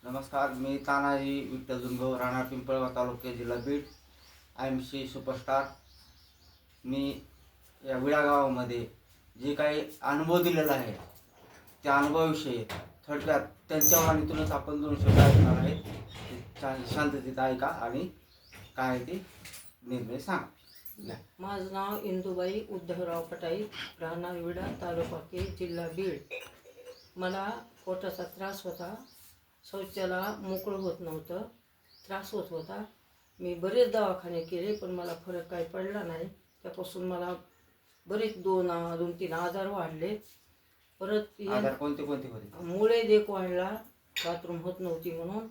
नमस्कार, मी तानाजी विठ्ठल जुनगाव, राहणार पिंपळगाव तालुका, जिल्हा बीड. IMC superstar. मी या विडा गावामध्ये जे काही अनुभव दिलेला आहे त्या अनुभवाविषयी थोडक्यात त्यांच्या वाणीतूनच आपण 2 शब्द ऐकणार आहेत. शांततेत ऐका आणि काय ते निर्णय सांगा. माझं नाव इंदुबाई उद्धवराव पटाई, राहणार विडा तालुका के, जिल्हा बीड. मला पोटाचा त्रास होता. शौचाला मोकळं होत नव्हतं, त्रास होत होता. मी बरेच दवाखाने केले पण मला फरक काही पडला नाही. त्यापासून मला बरेच 2-3 आजार वाढले. परत आजार कोणते कोणते होते? मुळे एक वाढला, बाथरूम होत नव्हती म्हणून,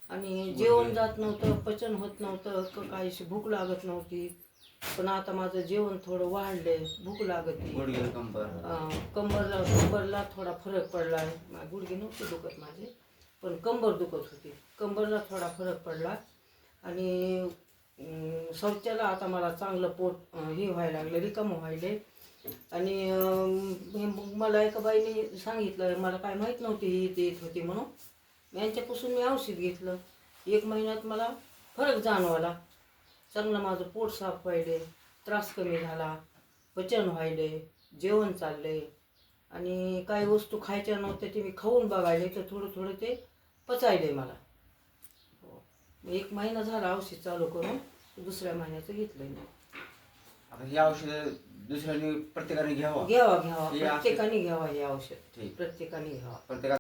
आणि जेवण जात नव्हतं, पचन होत नव्हतं, काहीशी भूक लागत नव्हती. पण आता माझं जेवण थोडं वाढले, भूक लागते. गुडघे, कंबरला थोडा फरक पडला. गुडघे नव्हते दुखत माझे, पण कंबर दुखत होती. कंबरला थोडा फरक पडला. आणि शौचाला आता मला चांगलं पोट हे व्हायला लागलं, रिकामं व्हायले. आणि मला एका बाईने सांगितलं, मला काय माहीत नव्हती ही येत होती म्हणून. यांच्यापासून मी औषध घेतलं. 1 महिन्यात मला फरक जाणवला. चांगलं माझं पोट साफ व्हायले, त्रास कमी झाला, पचन व्हायले, जेवण चालले. आणि काही वस्तू खायच्या नव्हत्या ते मी खाऊन बघायले तर थोडं थोडं ते पचायले मला. 1 महिना झाला औषध चालू करून, 2ऱ्या महिन्याचं घेतलंय मी. आता ही औषधं दुसऱ्याने प्रत्येकाने घ्यावा. प्रत्येकाने घ्यावा हे औषध. ठीक. प्रत्येकाने घ्यावा. प्रत्येका